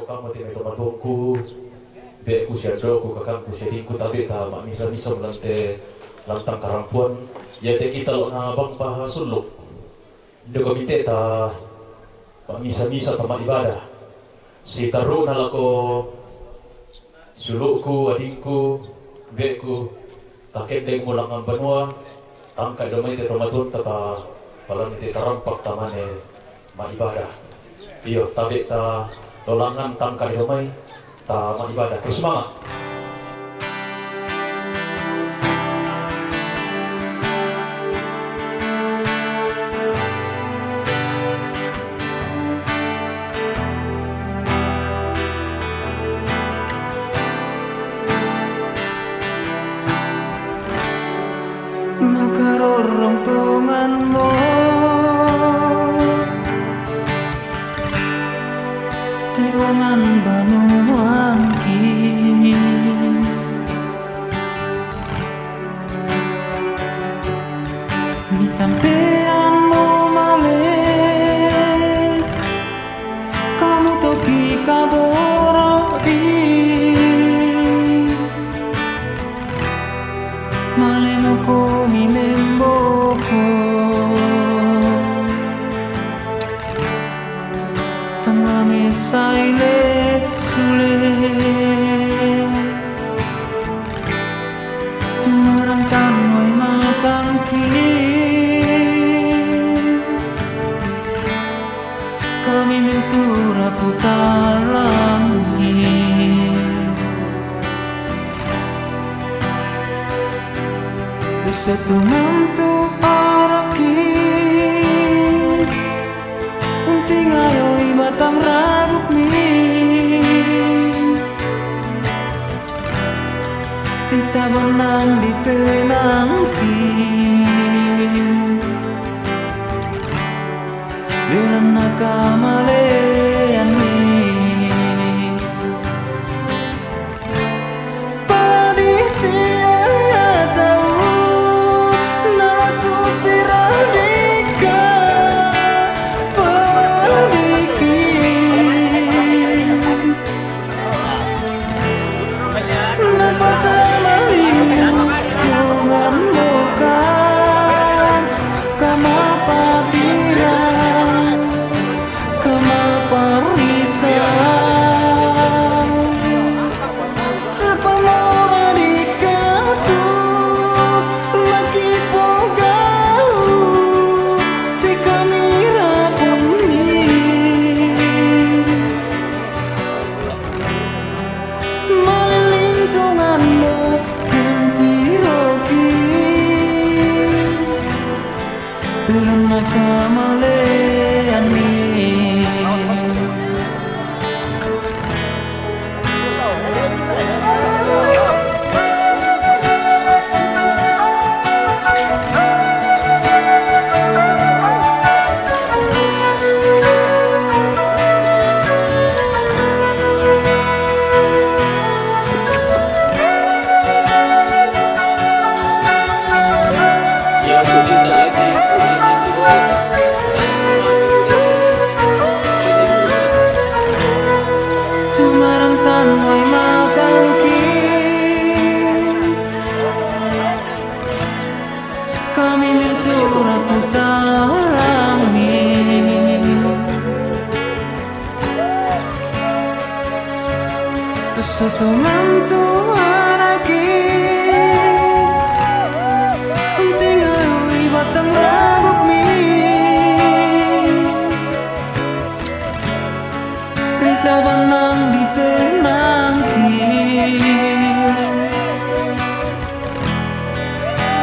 kamu ti tomatungku be ku siado ku kakang ku sedingku tabe ta mak misa melante lantang karampuan ya te kita lo na bang pa suluk de komite ta mak misa tempat ibadah si taru na lako sulukku adingku be ku takendeng mulang ang banua tangkai damai te tomatun tata palang te tarampak tamane mak ibadah iyo tabe ta lolangan tangkai damai ta mak ibadah terus semangat. Makarorong tungan mo tiungan banuan ki mitampean mo male kamu toki kaborodi male mo ko mi memboko tangame saile sule tumarang tanway matangki kami mentura putalangi Besetu mantu araki unting ayoy batang rabuk mi Kita benang di penangki Dengan nakamalean mi Nakamalean mi Tumarang tanway matangki kami mentura putarangi Besetu mantu araki unting ayoy batang rabuk mi Rita benang di penangki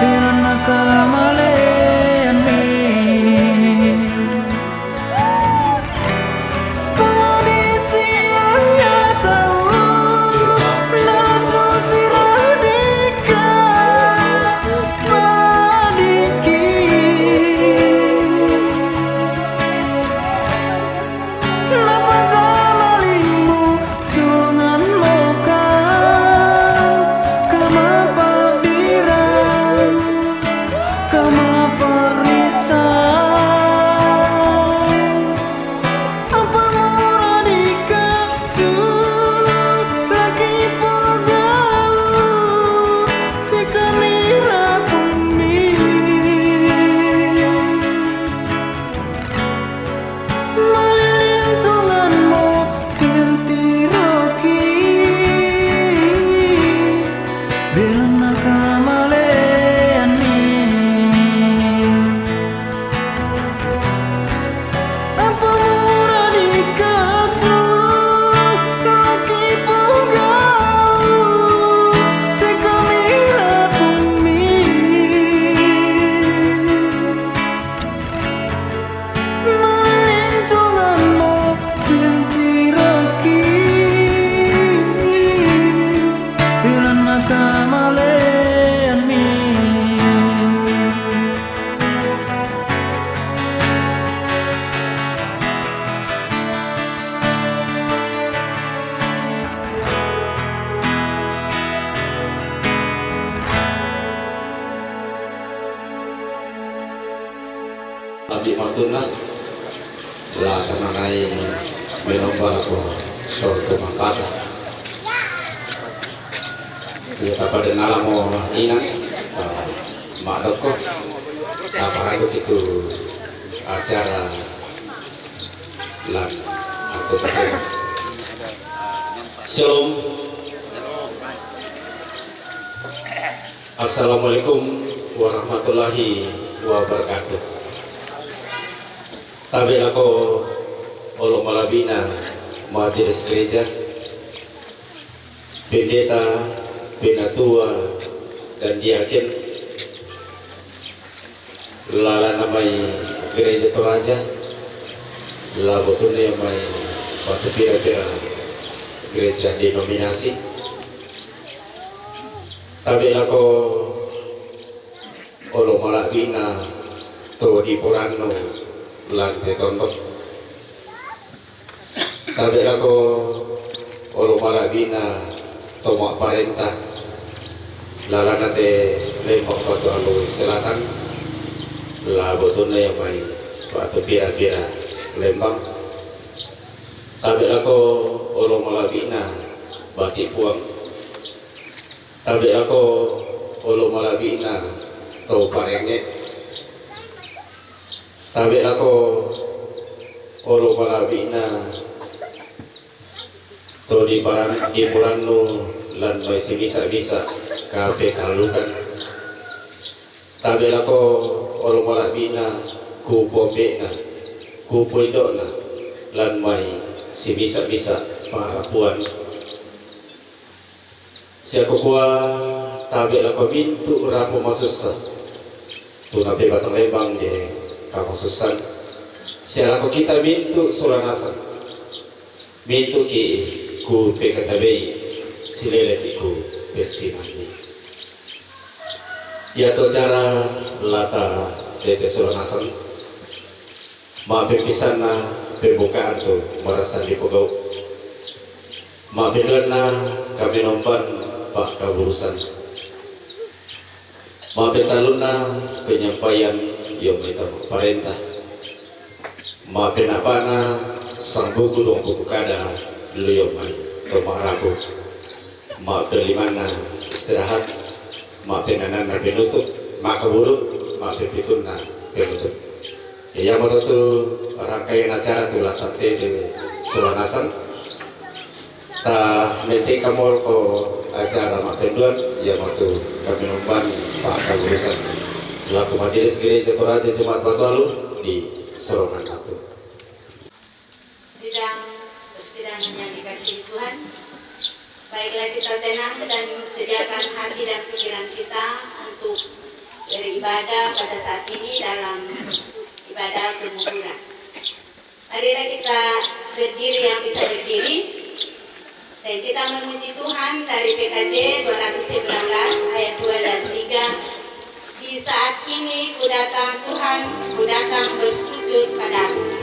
Dengan nakamalean mi Kondisi yang tahu Nala susi radika Padiki di Matuna lah tananay menomba ko to tumakata dia pada nalam mo inang maadot ko aparado itu acara lan atau tayo Shalom. Assalamualaikum warahmatullahi wabarakatuh. Tabi ako Olo Malabina Majelis Gereja Pendeta, Penatua dan Diaken lala namai Gereja Toraja labotune mai batu pira-pira gereja denominasi tabi lako Olo Malabina to di Porano lang te tondok tabi lako Olo Malabina to mak parenta lalana te lembok batu alu selatan la botone yang mai batu pira-pira lembang tabi lako Olo Malabina bati puang tabi ako Olo Malabina to parenge tabi ako Olo Malabina to di Purano lan may bisa kape kalukan tabi ako Olo Malabina kupombe na kupuido na lan may bisa parapuan siya kukuha tabi lang pamintu rapo masusa tunabi batang lembang di kamasusan siya lang kita mintu sulanasan mintu ki ku pekatabi silele ki ku pesimani ya to cara lata dete sulanasan mapipisan na pembukaan to marasan di pagaw mapilan na kami nomban Pak Kaburusan maafin na penyampaian yang minta perintah maafin apa na sang buku dong buku kada dulu yang mai kemarabu maafin limana istirahat maafin anak penutup maka buruk maafin pikun na penutup ya mau tuh rangkaian acara tuh latar di Sulanasan ta nanti kamu ko acara makenduan ya waktu kami numpan Pak Kaburusan laku Majelis Gereja Toraja Jumat Batu lalu di Serongan Aku bersidang hanya dikasih Tuhan. Baiklah kita tenang dan sediakan hati dan pikiran kita untuk beribadah pada saat ini dalam ibadah penguburan. Marilah kita berdiri yang bisa berdiri dan kita memuji Tuhan dari PKJ 219 ayat 2 dan 3. Di saat ini ku datang Tuhan, ku datang bersujud padamu.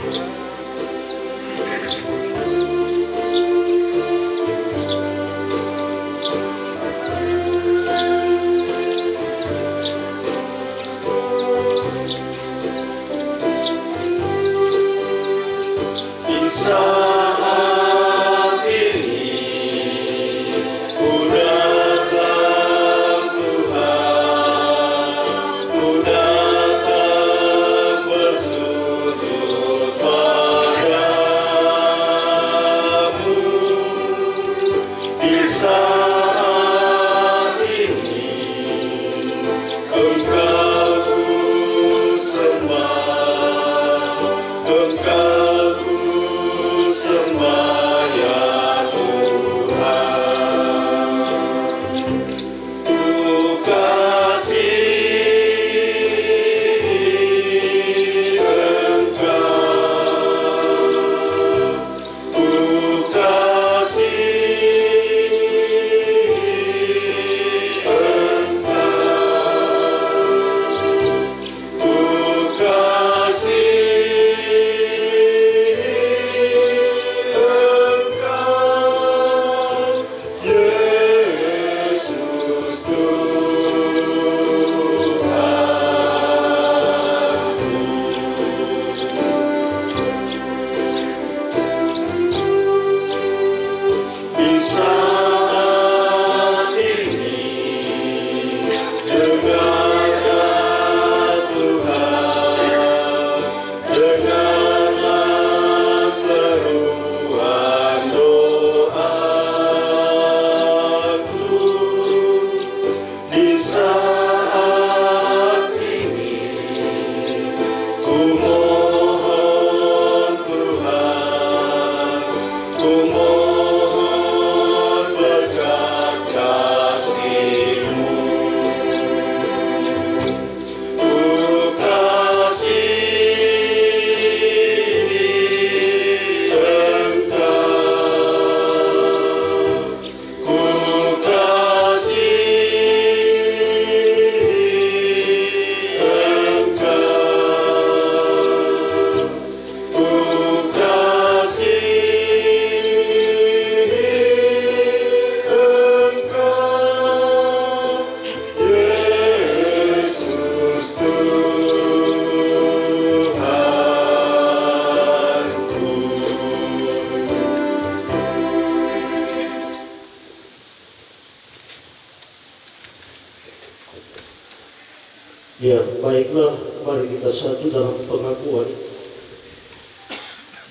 Ya, baiklah, mari kita satu dalam pengakuan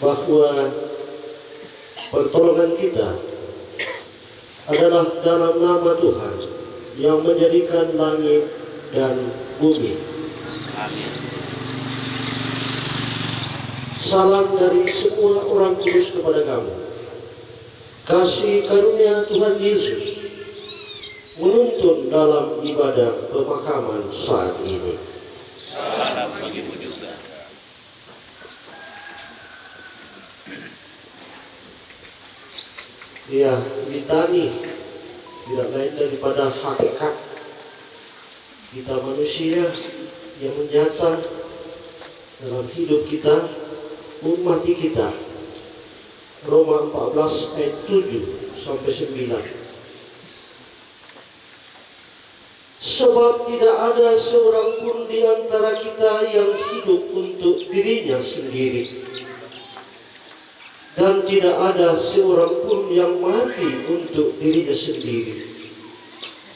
bahwa pertolongan kita adalah dalam nama Tuhan yang menjadikan langit dan bumi. Amin. Salam dari semua orang kudus kepada kamu. Kasih karunia Tuhan Yesus menuntun dalam ibadah pemakaman saat ini. Salam bagimu juga. Ya, litani tidak lain daripada hakikat kita manusia yang menyata dalam hidup kita, ummati kita. Roma 14 ayat 7 sampai 9. Sebab tidak ada seorang pun di antara kita yang hidup untuk dirinya sendiri, dan tidak ada seorang pun yang mati untuk dirinya sendiri.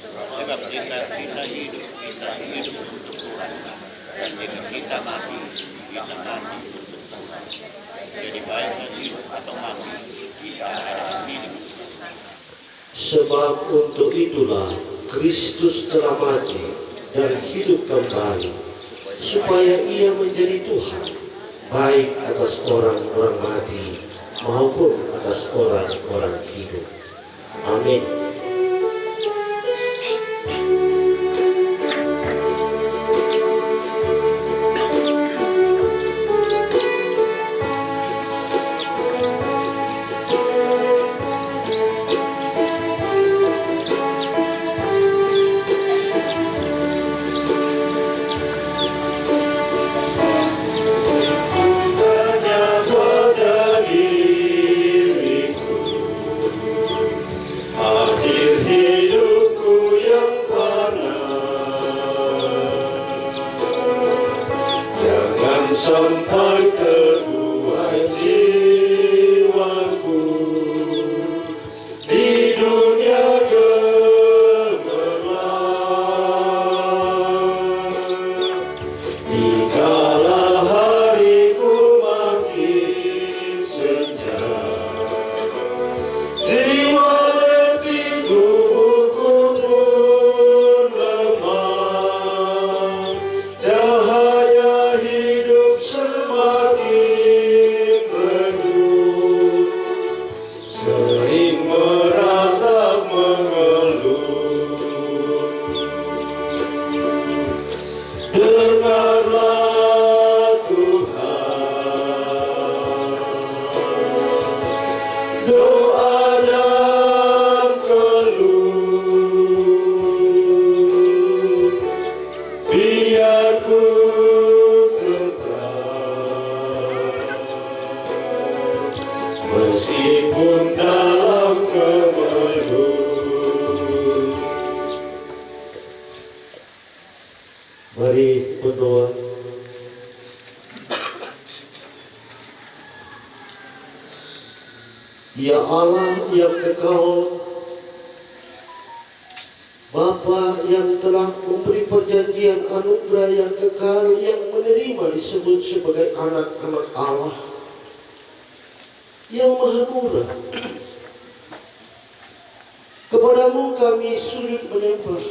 Sebab kita hidup untuk Tuhan, dan jika kita mati untuk Tuhan. Jadi baik hidup atau mati, kita harus hidup. Sebab untuk itulah Kristus telah mati dan hidup kembali, supaya ia menjadi Tuhan, baik atas orang-orang mati maupun atas orang-orang hidup. Amin. Sampai kedua jiwaku di dunia gemerlap, dikala hariku makin senja, jiwa letih tubuhku pun lemah, cahaya hidup semakin redup, sering meratap mengeluh. Dengarlah Tuhan doa dan keluh, biar ku meskipun dalam kemelut. Mari berdoa. Ya Allah yang kekal, Bapa yang telah memberi perjanjian anugerah yang kekal, yang menerima disebut sebagai anak-anak Allah yang maha murah. Kepadamu kami sujud menyembah,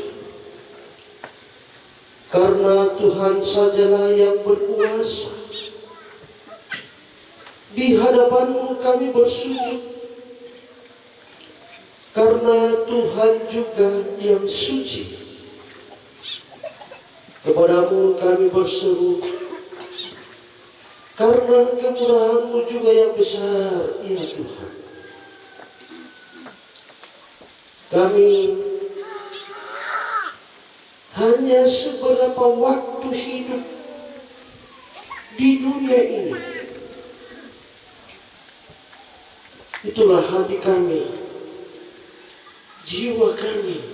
karena Tuhan sajalah yang berkuasa. Di hadapanmu kami bersujud, karena Tuhan juga yang suci. Kepadamu kami berseru, karena kemurahan-Mu juga yang besar, ya Tuhan. Kami hanya seberapa waktu hidup di dunia ini. Itulah hati kami, jiwa kami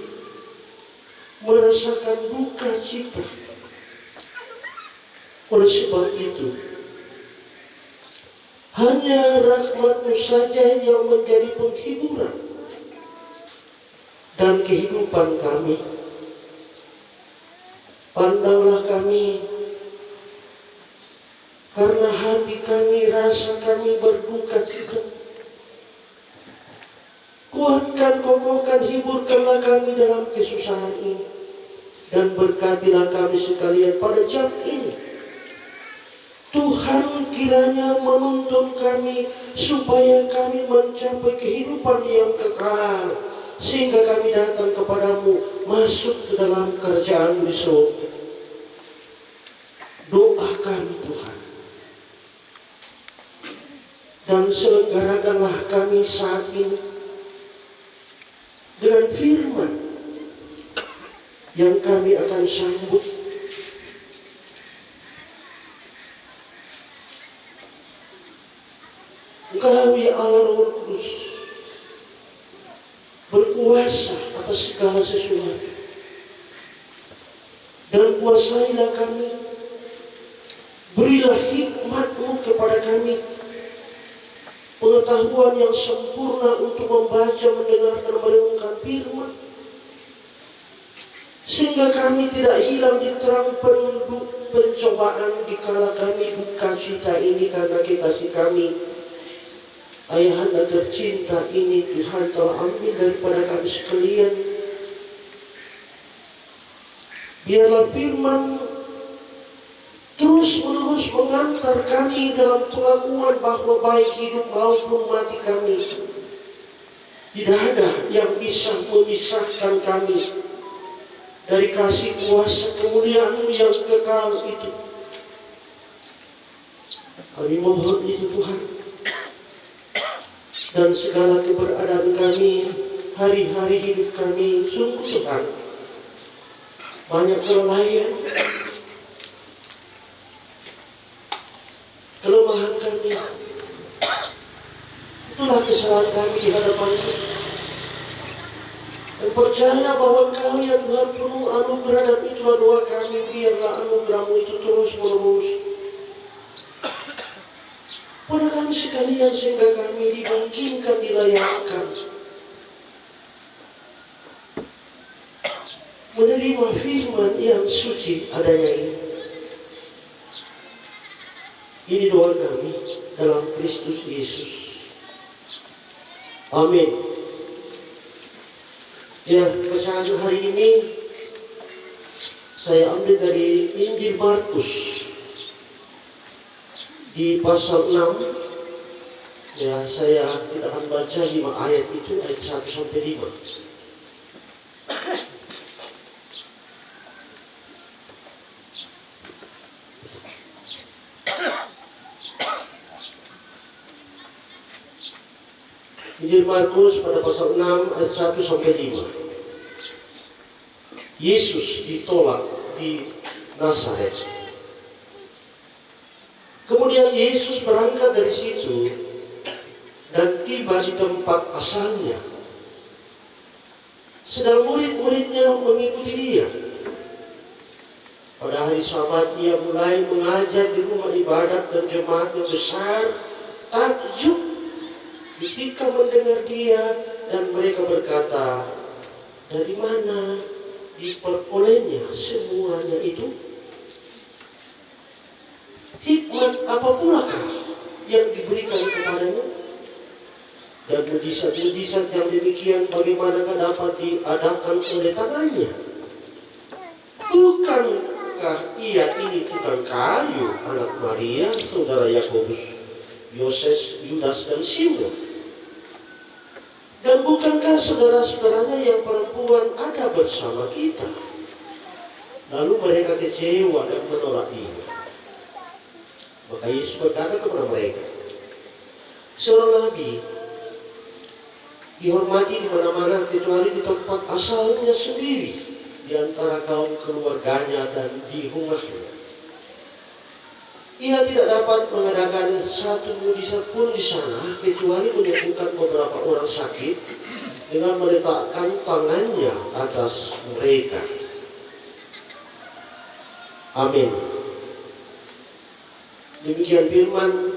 merasakan duka cita. Oleh sebab itu, hanya rahmat-Mu saja yang menjadi penghiburan dan kehidupan kami. Pandanglah kami, karena hati kami, rasa kami berduka cita. Kuatkan, kokohkan, hiburkanlah kami dalam kesusahan ini. Dan berkatilah kami sekalian pada jam ini. Tuhan kiranya menuntun kami supaya kami mencapai kehidupan yang kekal, sehingga kami datang kepadamu, masuk ke dalam kerjaan di surga. Doa kami Tuhan, dan selenggarakanlah kami saat ini dengan firman yang kami akan sambut. Engkau ya Allah Roh Kudus berkuasa atas segala sesuatu, dan kuasailah kami, berilah hikmat-Mu kepada kami, pengetahuan yang sempurna untuk membaca, mendengarkan, merenungkan firman, sehingga kami tidak hilang di terang pencobaan dikala kami duka cita ini, karena kekasih kami Ayahanda tercinta ini Tuhan telah ambil daripada kami sekalian. Biarlah firman terus menerus mengantar kami dalam pengakuan bahwa baik hidup maupun mati kami, tidak ada yang bisa memisahkan kami dari kasih kuasa kemuliaan-Mu yang kekal itu. Kami mohon itu Tuhan. Dan segala keberadaan kami, hari-hari hidup kami, sungguh Tuhan banyak kelalaian, kelemahan kami. Itulah kesalahan kami di hadapan-Mu. Dan percaya bahwa Engkau ya Tuhan penuh anugerah, dan itulah doa kami, biarlah anugerah-Mu itu terus menerus pada kami sekalian, sehingga kami dimungkinkan, dilayakkan menerima firman yang suci adanya ini. Ini doa kami dalam Kristus Yesus. Amin. Ya, bacaan hari ini saya ambil dari Injil Markus di pasal 6. Ya, saya tidak akan baca 5 ayat itu, ayat 1 sampai 5. Injil Markus pada pasal 6 ayat 1 sampai 5. Yesus ditolak di Nazaret. Kemudian Yesus berangkat dari situ dan tiba di tempat asalnya. Sedang murid-muridnya mengikuti dia. Pada hari Sabat ia mulai mengajar di rumah ibadat, dan jemaatnya besar takjub ketika mendengar dia, dan mereka berkata, dari mana diperolehnya semuanya itu? Hikmat apa pulakah yang diberikan kepadanya? Dan mujizat-mujizat yang demikian bagaimanakah dapat diadakan oleh tangannya? Bukankah ia ini tukang kayu, anak Maria, saudara Yakobus, Yoses, Yudas, dan Simon? Dan bukankah saudara-saudaranya yang perempuan ada bersama kita? Lalu mereka kecewa dan menolak dia. Maka Yesus berkata kepada mereka, seorang nabi dihormati di mana-mana kecuali di tempat asalnya sendiri, di antara kaum keluarganya dan di rumahnya. Ia tidak dapat mengadakan satu mujizat pun di sana, kecuali menyembuhkan beberapa orang sakit dengan meletakkan tangannya atas mereka. Amin. Demikian firman,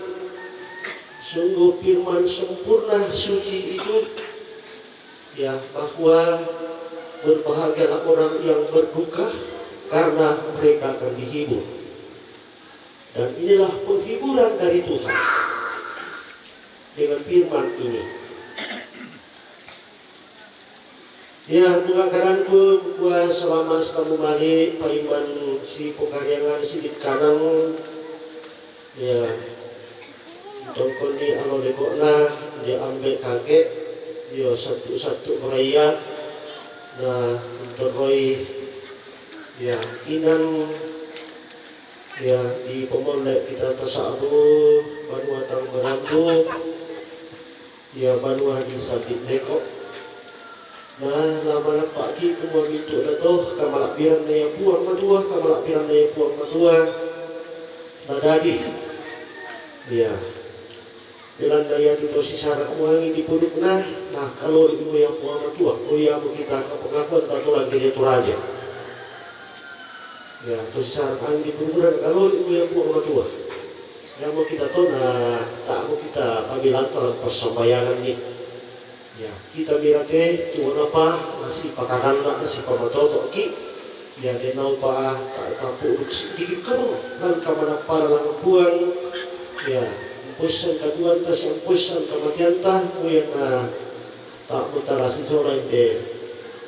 sungguh firman sempurna, suci itu, ya, bahwa berbahagialah orang yang berduka karena mereka akan dihibur. Dan inilah penghiburan dari Tuhan dengan firman ini. Ya, mengakaranku buat selama balik paiman si pekaryangan si di kanan. Ya, tongkol ni alo lekok na dia ambil kakek dia satu-satu raya. Nah, untuk roy ya inan ya di pemolek kita tersabu banua tang berantu ya banua di sabit lekok. Nah, lama pagi kumur itu datoh kamalak pirang na puang madua kamalak pirang na puang madua nadadi ya bilang daya itu si sarak wangi di punduk nah kalau ibu yang puang madua yang kita kepengakuan tato lagi dia turaja ya terus sarak angin di punduk kalau ibu yang puang madua yang mau kita tahu nah tak mau kita bagi lantaran persembayangan ini. Ya, kita birate tuan apa nasi pakanan nak nasi pamatoto ki ya denau pa tak puruk sedikit kamu kan kamana para lang buang ya pusan kaduan tas yang pusan kematian tah yang tak mutara sisora ide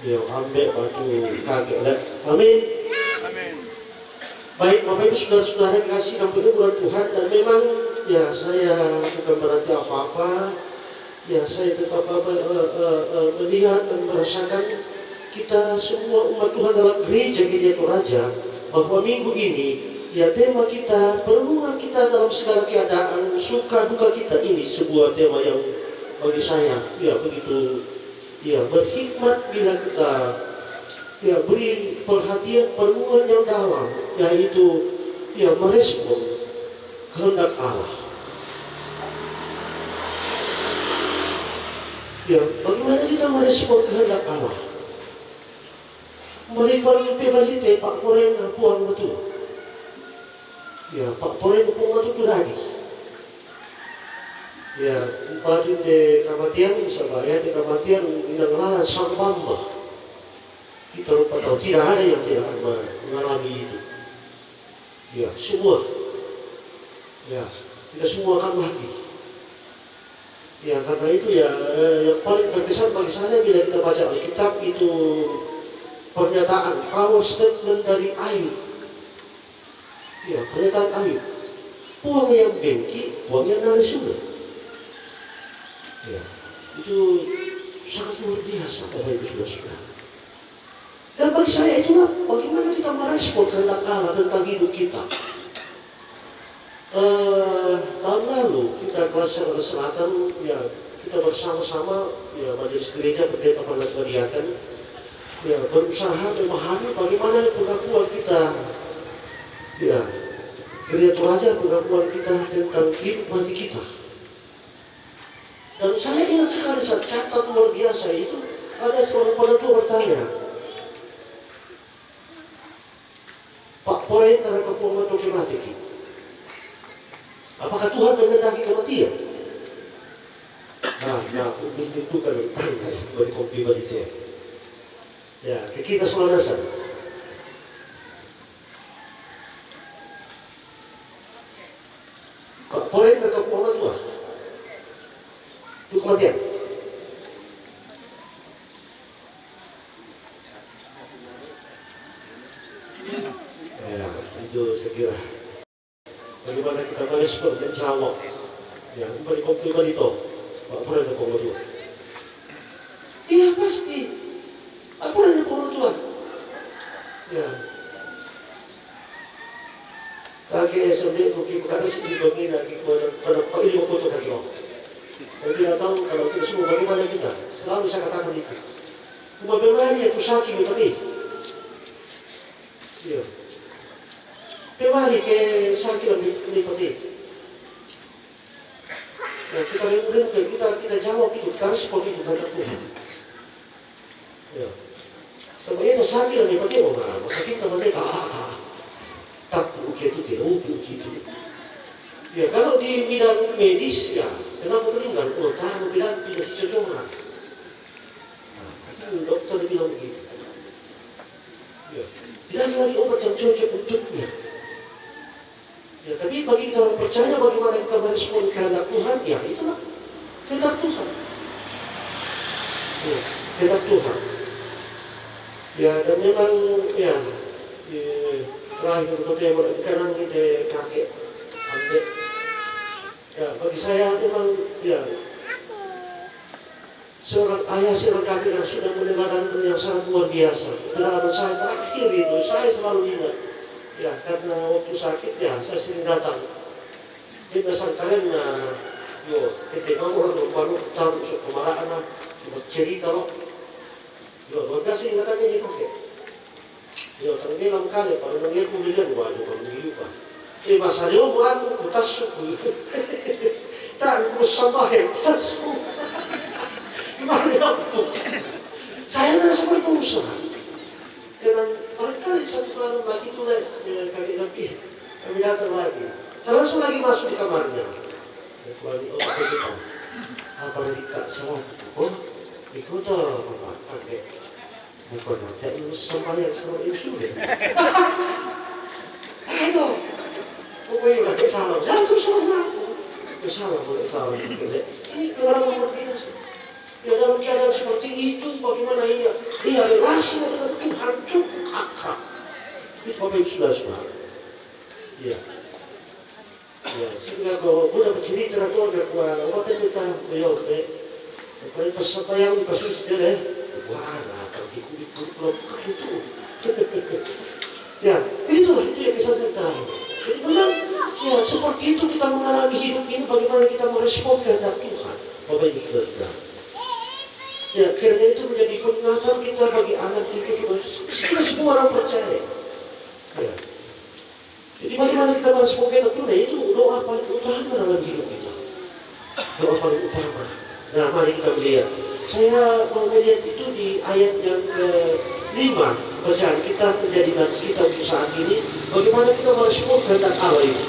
dia ambil batu kakek lek amin amin. Baik Bapak Ibu saudara-saudara yang kasih dan berhubungan Tuhan, dan memang ya saya bukan berarti apa-apa. Ya, saya tetap melihat dan merasakan kita semua umat Tuhan dalam gereja Gereja Toraja bahwa minggu ini ya tema kita, perenungan kita dalam segala keadaan, suka duka kita ini sebuah tema yang bagi saya ya begitu ya berhikmat bila kita ya beri perhatian perenungan yang dalam, yaitu ya merespon kehendak Allah. Ya, bagaimana kita merespon kehendak Allah? Mereka pebalite Pak Koren puang betul. Ya, Pak Koren puang betul tadi. Ya, umpatin de kematian sebaya de kematian inang lala sang bamba. Kita lupa tahu tidak ada yang tidak akan mengalami itu. Ya, semua. Ya, kita semua akan mati. Ya, karena itu ya yang paling berkesan bagi saya bila kita baca Alkitab itu pernyataan power statement dari Ayub. Ya, pernyataan Ayub. Puang yang bengki, puang yang narisuna. Ya, itu sangat luar biasa Bapak Ibu saudara-saudara. Dan bagi saya itulah bagaimana kita merespon kehendak Allah tentang hidup kita. Tahun lalu kita kelas Jakarta Selatan ya kita bersama-sama ya majelis gereja pendeta Panas Badiakan ya berusaha memahami bagaimana pengakuan kita ya Gereja Toraja pengakuan kita tentang hidup mati kita. Dan saya ingat sekali saat catat luar biasa itu ada seorang penetua bertanya, Pak Poren dari kepuang matematik, apakah Tuhan menghendaki kematian? Nah, itu kan beri kopi bagi dia. Ya, kita semua dasar. Pak Poren dari kepuang Tuhan, itu kematian. Ya, itu saya kira. Bagaimana kita merespon dan jawab ya beri komplimen itu Pak Pura dan Pengetua. Iya pasti Pak Pura dan Pengetua ya kakek sambil mungkin bukan sedih bagi lagi pada pagi mau foto kaki lo. Saya tidak tahu kalau kita semua bagaimana kita selalu saya katakan itu cuma berlari itu sakit tadi ya kembali ke sakit lebih penting. Ya, kita jawab itu, kita respon itu karena Tuhan. Ya, sebenarnya sakit lebih penting orang, sakit teman mereka takut gitu, gitu. Ya, kalau di bidang medis ya, kenapa meninggal? Oh, tahu bilang tidak seseorang. Nah, dokter bilang begitu. Ya, tidak lagi obat percaya bagaimana kita merespon kehendak Tuhan, ya itulah kehendak Tuhan. Ya, kehendak Tuhan. Ya, dan memang ya terakhir untuk yang kanan kita kakek adik. Ya, bagi saya memang ya seorang ayah, seorang kakek yang sudah meninggalkan yang sangat luar biasa. Pengalaman saya terakhir itu, saya selalu ingat. Ya, karena waktu sakit ya, saya sering datang. Dia besar karena ketika orang baru tahu soal kemarahan, cerita loh. Luar biasa ingatannya dia kakek. Terbilang kali, pada nangis kemudian, waduh, mengilukan. Masalahnya buat kutasuk. Tak, kusambahin, kutasuk. Gimana itu? Saya merasa berusaha. Dan barangkali satu malam lagi itu kali lebih kami datang lagi. Saya langsung lagi masuk di kamarnya. Kembali kita. Apa lagi kak salah? Oh, ikut apa kakek? Bukan nanti ini sampai sama ini sudah. Aduh, pokoknya kakek salah. Ya itu salah aku. Itu salah, boleh salah. Ini orang luar biasa. Ya dalam keadaan seperti itu, bagaimana dia relasi dengan Tuhan cukup akrab. Itu Bapak Ibu Saudara. Ya. Ya, sehingga kalau udah bercerita keluarga kuala, waktu kita beliau kalau peserta yang dipasih deh, wah, kalau ikut kelompok itu. Ya, itu yang kisah kita. Jadi memang, ya seperti itu kita mengalami hidup ini, bagaimana kita merespon kehendak Tuhan, Bapak Ibu Saudara. Ya, karena itu menjadi peringatan kita bagi anak cucu kita semua orang percaya. Ya. Jadi bagaimana kita merespon kehendak Tuhan, itu doa paling utama dalam hidup kita. Doa paling utama. Nah, mari kita melihat. Saya mau melihat itu di ayat yang ke-5 bacaan kita menjadi nats kita untuk saat ini. Bagaimana kita merespon kehendak Allah itu.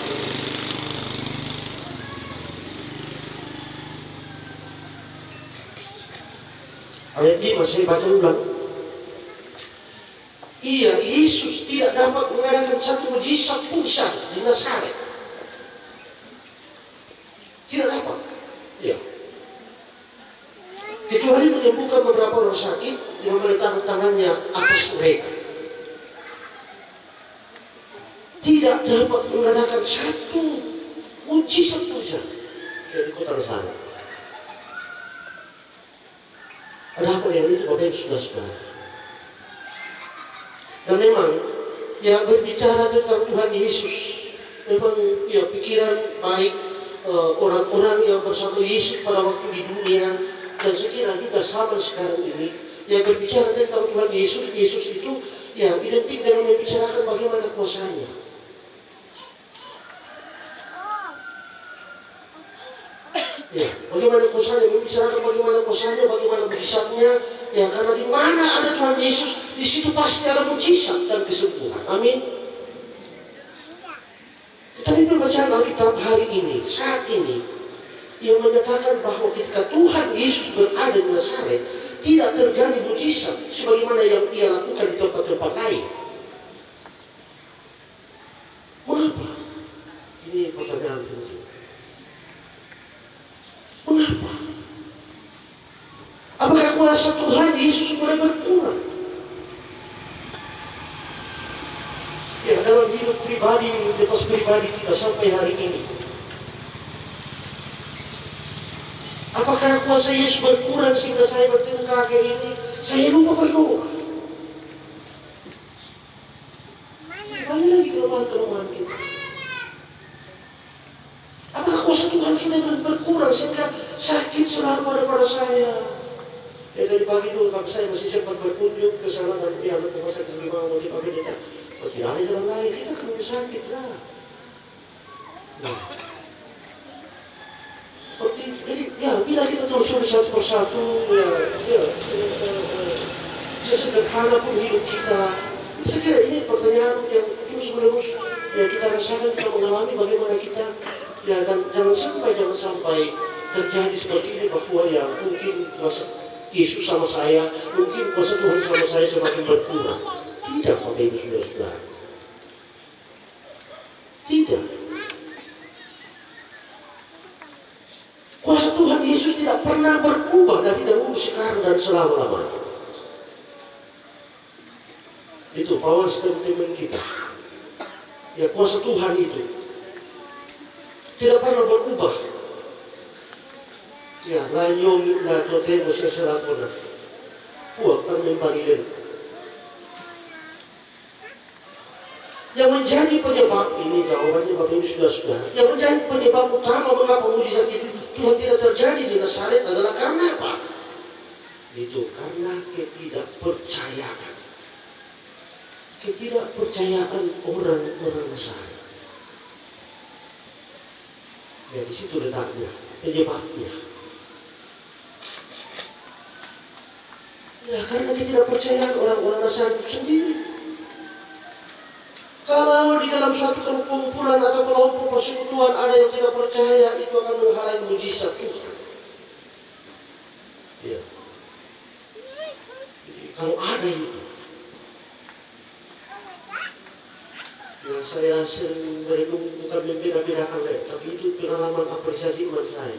Ayat 5 saya baca ulang. Iya, Yesus tidak dapat mengadakan satu mujizat pun di Nazaret. Tidak dapat. Ya. Kecuali menyembuhkan beberapa orang sakit yang meletakkan tangannya atas mereka. Tidak dapat mengadakan satu mujizat pun di kota Nazaret. Ada apa yang itu Bapak Ibu Saudara? Dan memang ya berbicara tentang Tuhan Yesus, memang ya pikiran baik orang-orang yang bersama Yesus pada waktu di dunia dan sekiranya juga sama sekarang ini, ya berbicara tentang Tuhan Yesus. Yesus itu ya identik dengan membicarakan bagaimana kuasanya. Ya, bagaimana kuasanya, membicarakan bagaimana kuasanya, bagaimana mujizatnya. Ya, karena di mana ada Tuhan Yesus, di situ pasti ada mujizat dan kesembuhan. Amin. Tetapi pembacaan Alkitab hari ini, saat ini, yang menyatakan bahwa ketika Tuhan Yesus berada di Nazaret, tidak terjadi mujizat sebagaimana yang ia lakukan di tempat-tempat lain. Mengapa? Ini pertanyaan penting. Mengapa? Apakah kuasa Tuhan Yesus mulai berkurang? Ya, dalam hidup pribadi, lepas pribadi kita sampai hari ini. Apakah kuasa Yesus berkurang sehingga saya bertemu kakek ini, saya lupa berdoa? Banyak lagi kelemahan-kelemahan kita. Apakah kuasa Tuhan sudah berkurang sehingga sakit selalu pada saya? Ya, dari pagi dulu kami saya masih sempat berkunjung ke sana dan ya rumah sakit gimana mau dipakai tidak. Oh, tidak ada jalan lain, kita kan sakit lah. Nah, seperti jadi ya bila kita terus satu persatu sesederhana pun hidup kita. Saya kira ini pertanyaan yang terus menerus ya kita rasakan, kita mengalami bagaimana kita ya, dan jangan sampai terjadi seperti ini bahwa ya mungkin kuasa Yesus sama saya, mungkin kuasa Tuhan sama saya semakin berkurang. Tidak, Bapak Ibu Saudara. Tidak. tidak pernah berubah dari dahulu, sekarang, dan selama-lamanya. Itu power statement kita. Ya, kuasa Tuhan itu tidak pernah berubah. Ya, layong na totemos sa salapona. Huwag kang may pagilin. Yang menjadi penyebab ini, jawabannya Bapak Ibu sudah. Yang menjadi penyebab utama mengapa mujizat itu Tuhan tidak terjadi di Nazaret adalah karena apa? Itu karena ketidakpercayaan. Ketidakpercayaan orang-orang Nazaret. Ya, di situ letaknya, penyebabnya. Ya, karena ketidakpercayaan orang-orang Nazaret itu sendiri. Kalau di dalam suatu kumpulan atau kelompok persekutuan ada yang tidak percaya, itu akan menghalangi mujizat Tuhan. Ya. Jadi, kalau ada itu, ya saya sering merenung, bukan membeda-bedakan, tapi itu pengalaman apresiasi iman saya.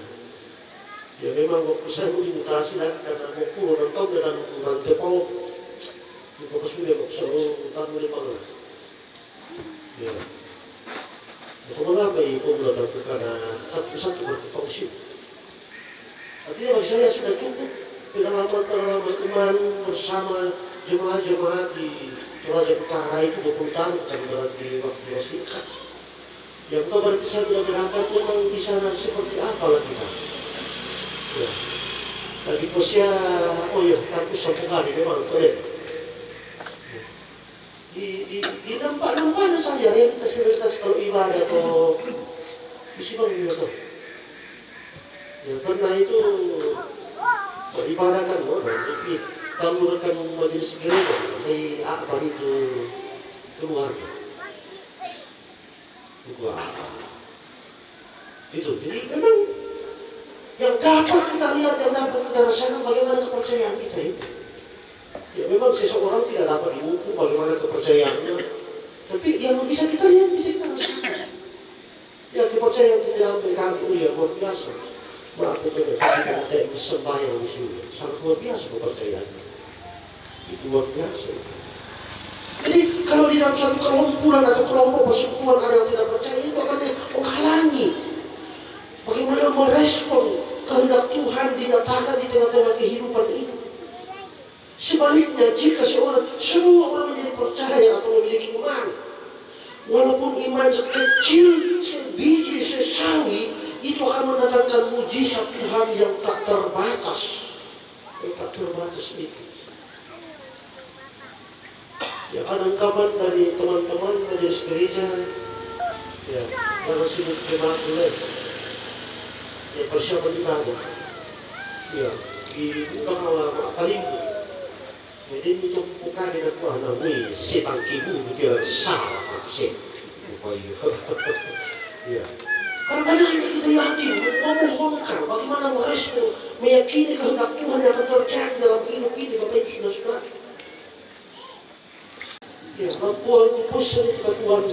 Ya memang waktu saya dimutasi lagi karena mau pulau dan tahu dan nanti mau di fokus mulia waktu saya utang mulai banget. Ya, itu mengapa itu datang karena satu-satu berkembang sih. Artinya bagi saya sudah cukup pengalaman iman bersama jemaat-jemaat di Toraja Utara itu 20 tahun, bukan berarti waktu yang singkat. Yang bukan berarti saya tidak berangkat memang di sana seperti apa lah kita. Ya. Lagi posnya, oh ya, kampus Sampungari memang keren. Di nampak-nampaknya saja realitas kalau ibadah atau isi bang gitu. Ya karena itu beribadah kan orang, tapi kalau rekan majelis gereja, saya akbar itu keluarga. Itu jadi memang yang dapat kita lihat, yang dapat kita rasakan bagaimana kepercayaan kita itu. Ya memang seseorang tidak dapat diukur bagaimana kepercayaannya, tapi yang bisa kita lihat bisa kita rasakan. Ya kepercayaan tidak mengganggu ya luar biasa. Berapa coba kita ada sembahyang di sini, sangat luar biasa kepercayaan. Itu luar biasa. Jadi kalau di dalam suatu kelompokan atau kelompok persekutuan ada yang tidak percaya, itu akan menghalangi bagaimana merespon kehendak Tuhan dinyatakan di tengah-tengah kehidupan ini. Sebaliknya, jika semua orang menjadi percaya atau memiliki iman, walaupun iman sekecil, sebiji, sesawi, itu akan mendatangkan mujizat Tuhan yang tak terbatas. Yang tak terbatas itu. Ya, ada ungkapan dari teman-teman majelis gereja, ya, karena sibuk jemaat mulai, ya, persiapan ibadah, ya, di bukan awal kalimbu. Jadi itu bukan di dakwah nabi setang kibu mikir salah aksen. Ya. Karena banyak yang kita yakin, memohonkan bagaimana merespon, meyakini kehendak Tuhan yang akan terjadi dalam hidup ini, Bapak Ibu Saudara. Ya, lampuan pusat itu Tuhan.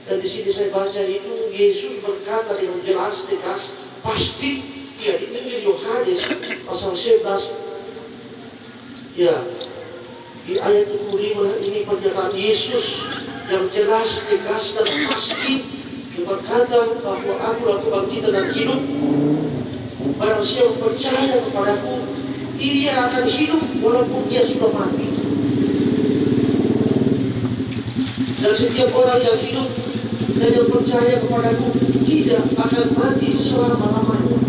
Dan di sini saya baca itu Yesus berkata dengan jelas, tegas, pasti. Ya, di Injil Yohanes pasal 11. Ya, di ayat 25 ini pernyataan Yesus yang jelas, tegas, dan pasti. Dia berkata bahwa aku adalah kebangkitan dan hidup. Barang siapa percaya kepadaku, ia akan hidup walaupun ia sudah mati. Dan setiap orang yang hidup dan yang percaya kepadaku tidak akan mati selama-lamanya.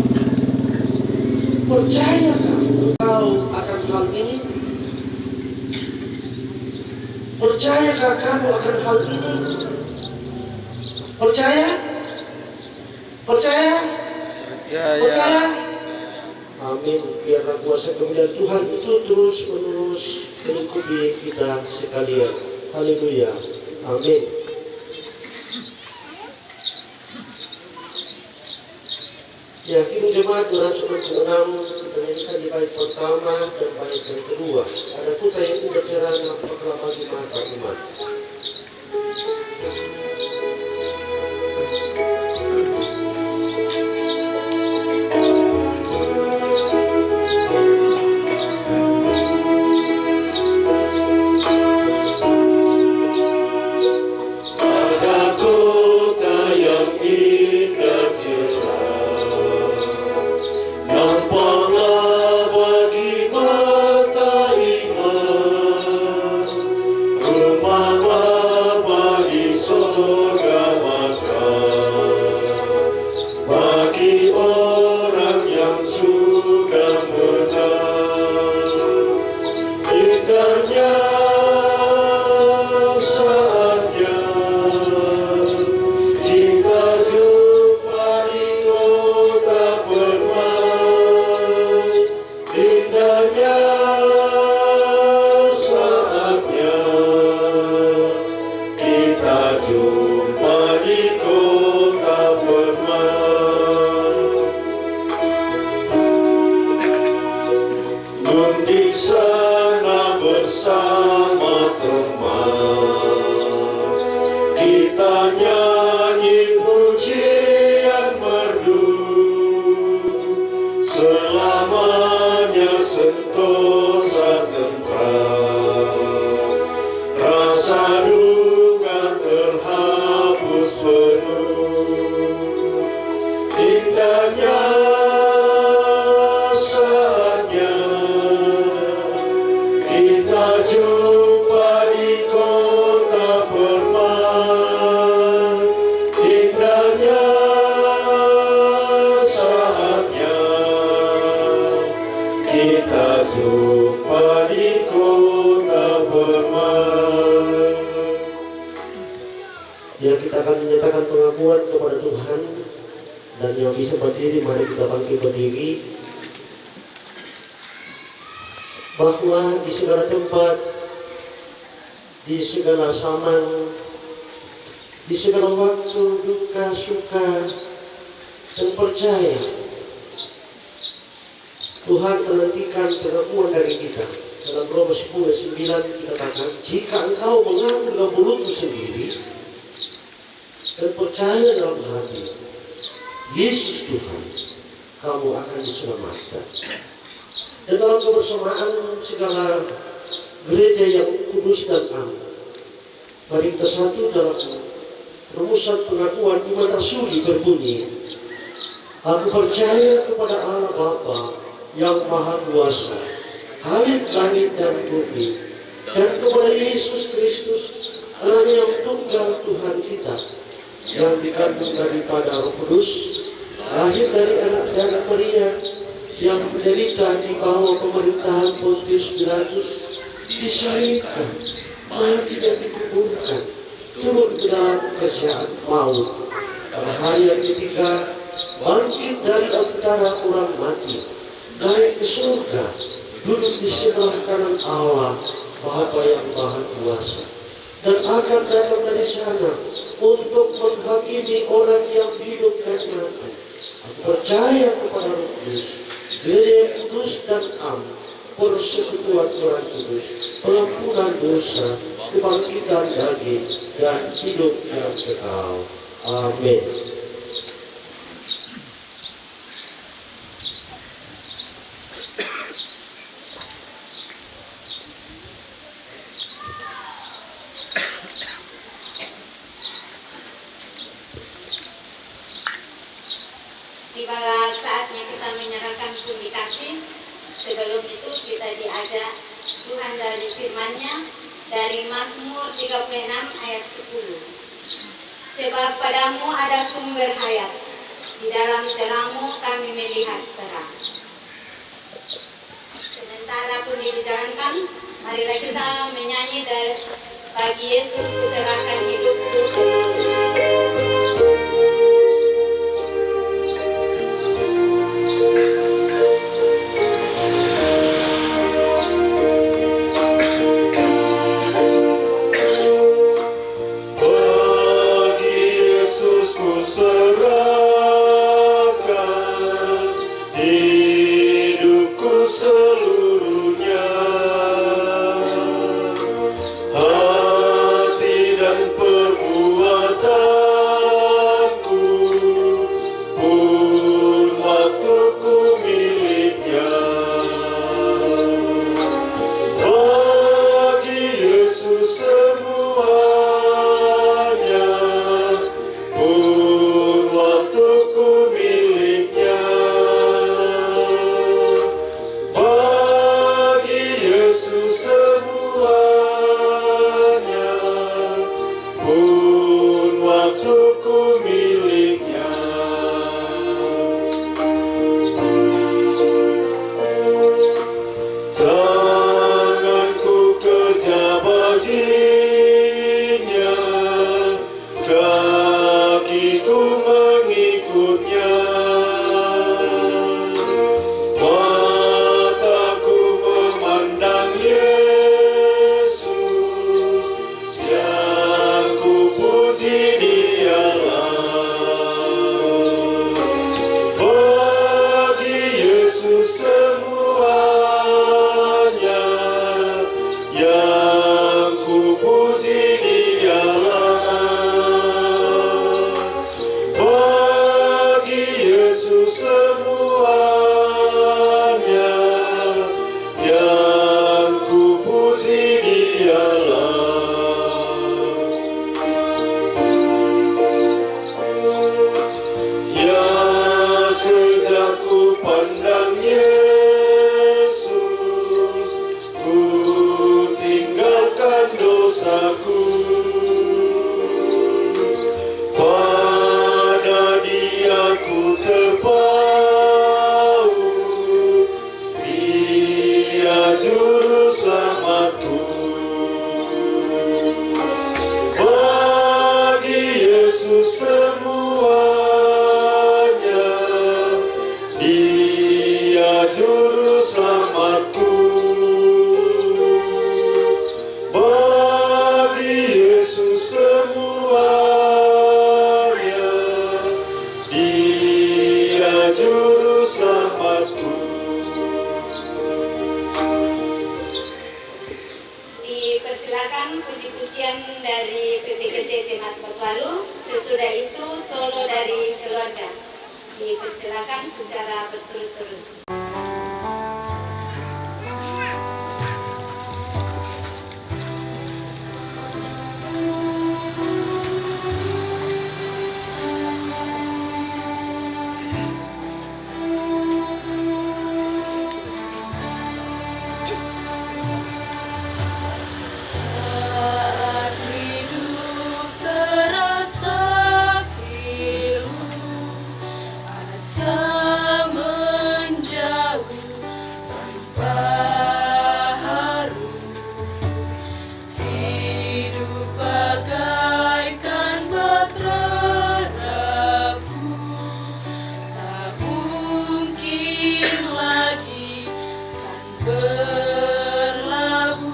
Percayakah engkau akan hal ini? Percayakah kamu akan hal ini? Percaya? Percaya? Percaya? Amin. Biarlah kuasa kemuliaan Tuhan itu terus menerus mengikuti kita sekalian. Haleluya. Amin. Ya, kini jemaat berasal mengenang kita nyanyikan di bait pertama dan bait yang kedua. Ada putra yang bercerana proklama jemaat iman. di sana bersama teman. Kita nyanyi pujian merdu, selamanya sentosa tentram. Rasa duka terhapus penuh, indahnya saatnya kita jumpa di kota permai. Indahnya saatnya kita jumpa di kota permai. Ya, kita akan menyatakan pengakuan kepada Tuhan. Dan yang bisa berdiri, mari kita bangkit berdiri. Bahwa di segala tempat, di segala zaman, di segala waktu, duka, suka, dan percaya, Tuhan menantikan pengakuan dari kita. Dalam Roma 10:9 dikatakan, jika engkau mengaku dengan mulutmu sendiri dan percaya dalam hati Yesus Tuhan, kamu akan diselamatkan. Dan dalam kebersamaan segala gereja yang kudus dan aman, mari kita satu dalam rumusan pengakuan iman rasuli berbunyi, aku percaya kepada Allah Bapa yang Maha Kuasa, Halik langit dan bumi, dan kepada Yesus Kristus, Anaknya yang tunggal Tuhan kita, yang dikandung daripada Roh Kudus, lahir dari anak dan Maria, yang menderita di bawah pemerintahan Pontius Pilatus, disalibkan, mati dan dikuburkan, turun ke dalam kerjaan maut. Pada hari yang ketiga, bangkit dari antara orang mati, naik ke surga, duduk di sebelah kanan Allah, Bapa yang Maha Kuasa, dan akan datang dari sana untuk menghakimi orang yang hidup dan mati. Aku percaya kepada Roh Kudus, gereja yang kudus dan am, persekutuan orang kudus, pengampunan dosa, kebangkitan daging, dan hidup yang kekal. Amin. Tibalah saatnya kita menyerahkan pundi kasih. Sebelum itu kita diajak Tuhan dari firman-Nya dari Mazmur 36 ayat 10. Sebab padamu ada sumber hayat, di dalam terang-Mu kami melihat terang. Sementara pundi dijalankan, marilah kita menyanyi dari bagi Yesus kuserahkan hidupku seluruhnya. Serahkan hidupku seluruhnya, hati dan perbuatan juru selamatku. Bagi Yesus semuanya, Dia juru selamatku. Bagi Yesus semuanya, Dia juru selamatku. Dipersilakan puji-pujian dari PPGT Jemaat Batualu. Sesudah itu solo dari keluarga. Dipersilakan secara berturut-turut. Saat hidup terasa pilu, asa menjauh tanpa haru. Hidup bagaikan batra rapuh, tak mungkin lagi kan berlabuh.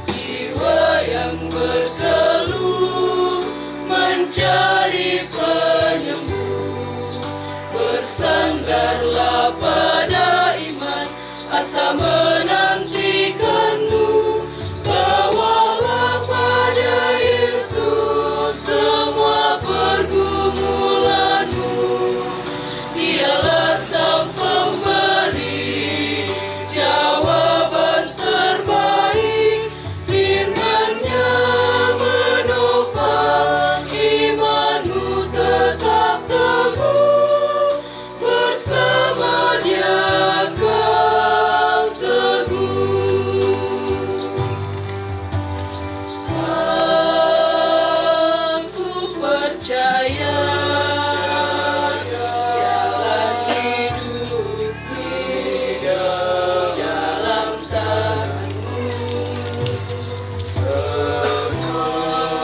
Jiwa yang bergeluh mencari penyembuh, bersandarlah pada iman, asa menantikanmu. Bawalah pada Yesus semua pergumulanmu. Dialah sang pemberi jawaban terbaik. Firman-Nya menopang imanmu, tetap teguh. Bersama Dia kau teguh. Aku percaya jalan hidupku dalam tangan-Mu.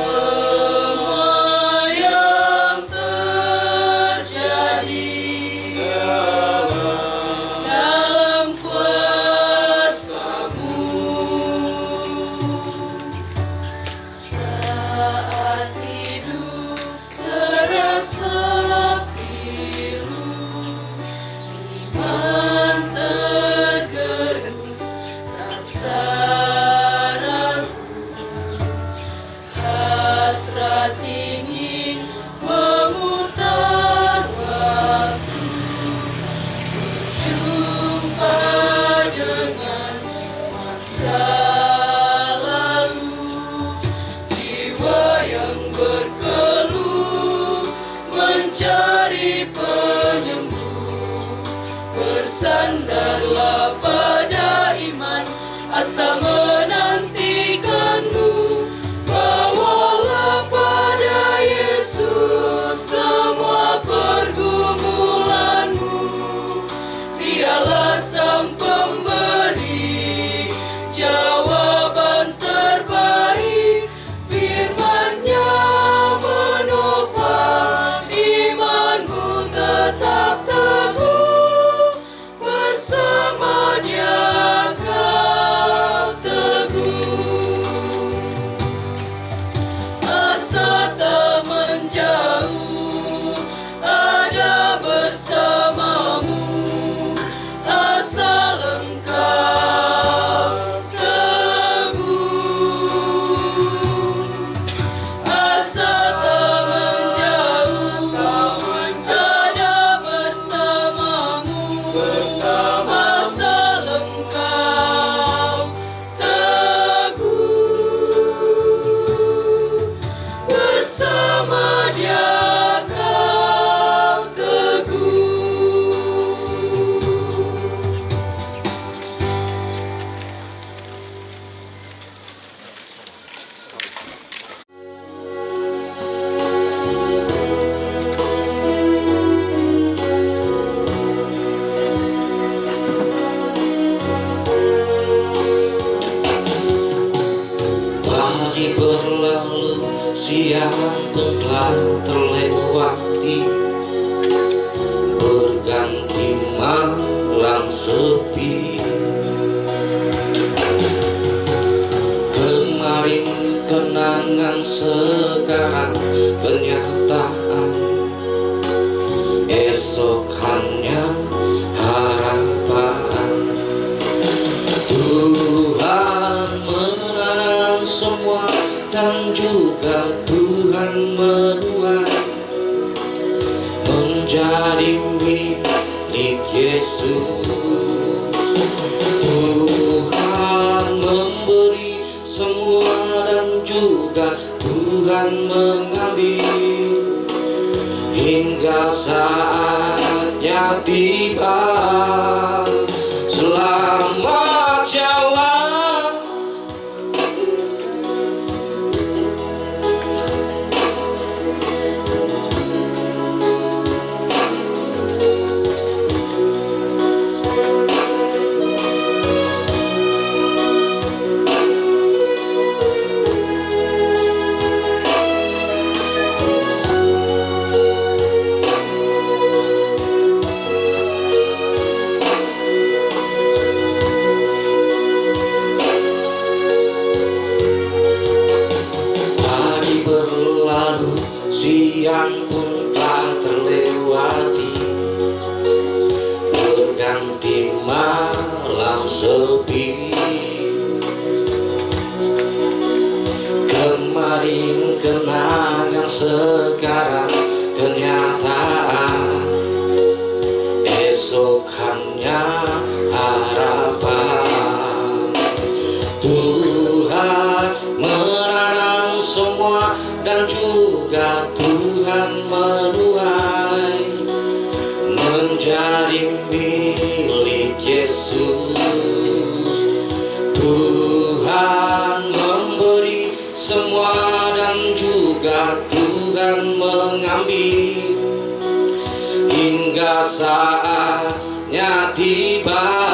Semua yang terjadi dalam kuasa-Mu. Saat hidup terasa pilu, iman tergerus, rasa ragu, hasrat ingin memutar waktu, berjumpa dengan masa lalu. Jiwa yang berkeluh mencari penyembuh, bersandarlah pada iman, asa menantikanmu. Bawalah pada Yesus semua pergumulanmu. Dialah sang pemberi jawaban terbaik. Firman-Nya menopang imanmu, tetap teguh. Bersama Dia kau teguh. siang pun telah terlewati, berganti malam sepi. Kemarin kenangan, sekarang kenyataan, esok hanya harapan. Tuhan menang semua dan juga Tuhan menuai, menjadi milik Yesus. Tuhan memberi semua dan juga Tuhan mengambil, hingga saatnya tiba. Selamat jalan, siang pun telah terlewati, berganti malam sepi. Kemarin kenangan, sekarang kenyataan, esok hanya harapan. Tuhan menanam semua dan juga Tuhan menuai, menjadi milik Yesus. Tuhan memberi semua dan juga Tuhan mengambil, hingga saatnya tiba.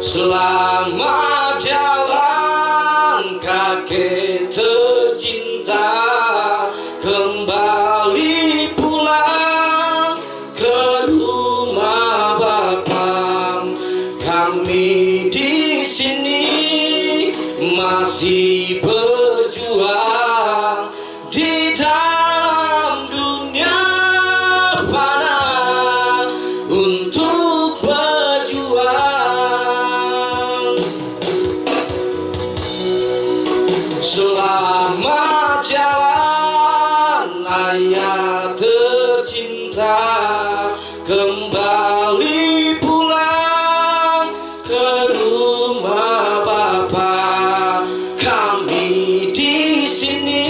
Selamat jalan kakek tercinta, kembali pulang ke rumah Bapa. Kami di sini masih berjuang di dalam dunia fana untuk berjuang. Selamat jalan ayah tercinta, kembali pulang ke rumah Bapa. Kami di sini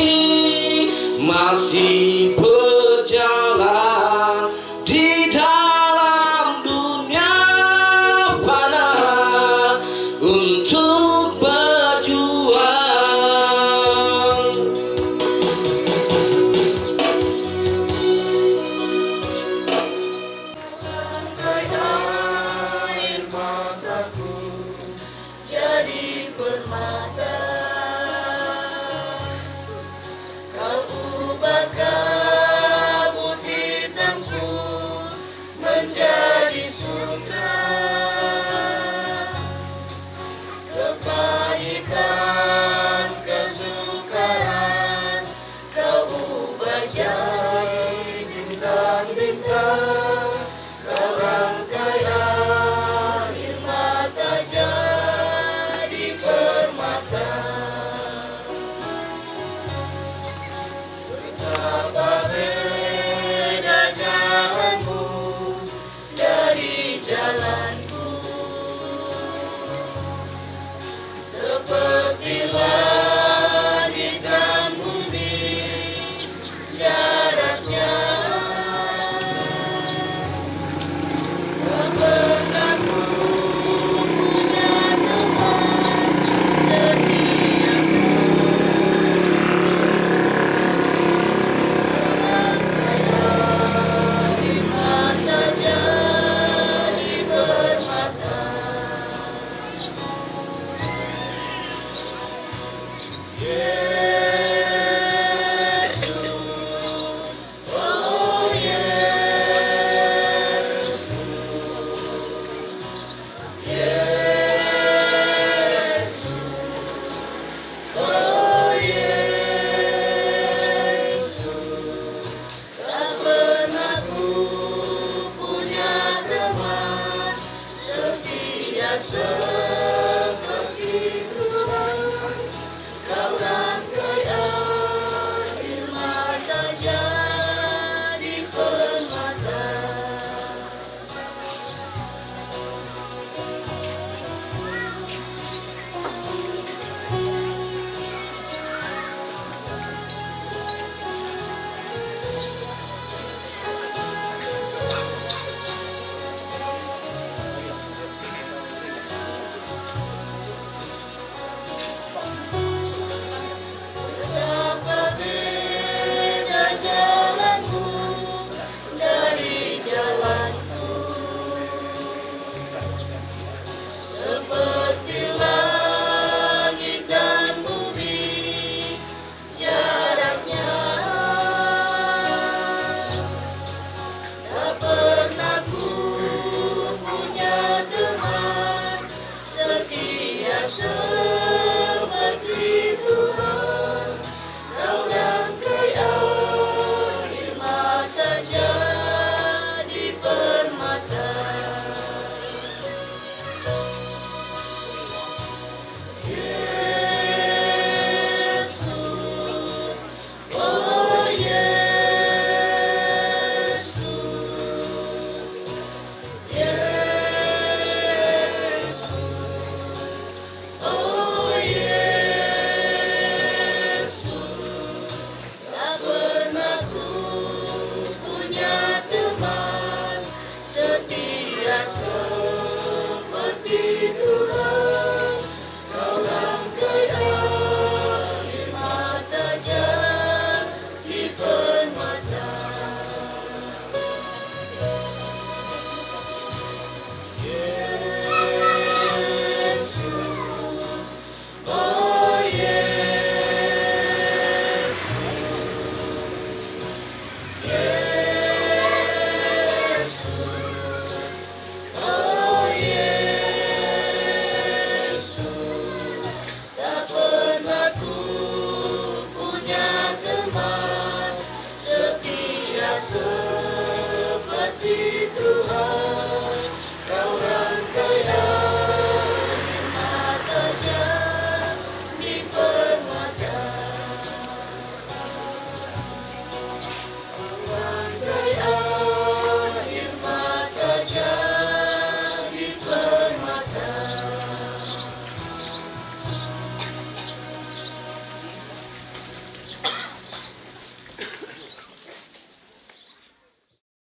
masih berjalan di dalam dunia fana untuk berjuang. Air mataku jadi permata, kau ubah kabut hitamku menjadi sutra. Kepanikan, kesukaran, kau ubah jadi bintang-bintang. Kau rangkai air mata jadi permata. Betapa beda jalanmu dari jalanku, seperti langit dan bumi jaraknya. Tak pernah ku punya teman setia. Di mata jadi permata. Yesus kuasa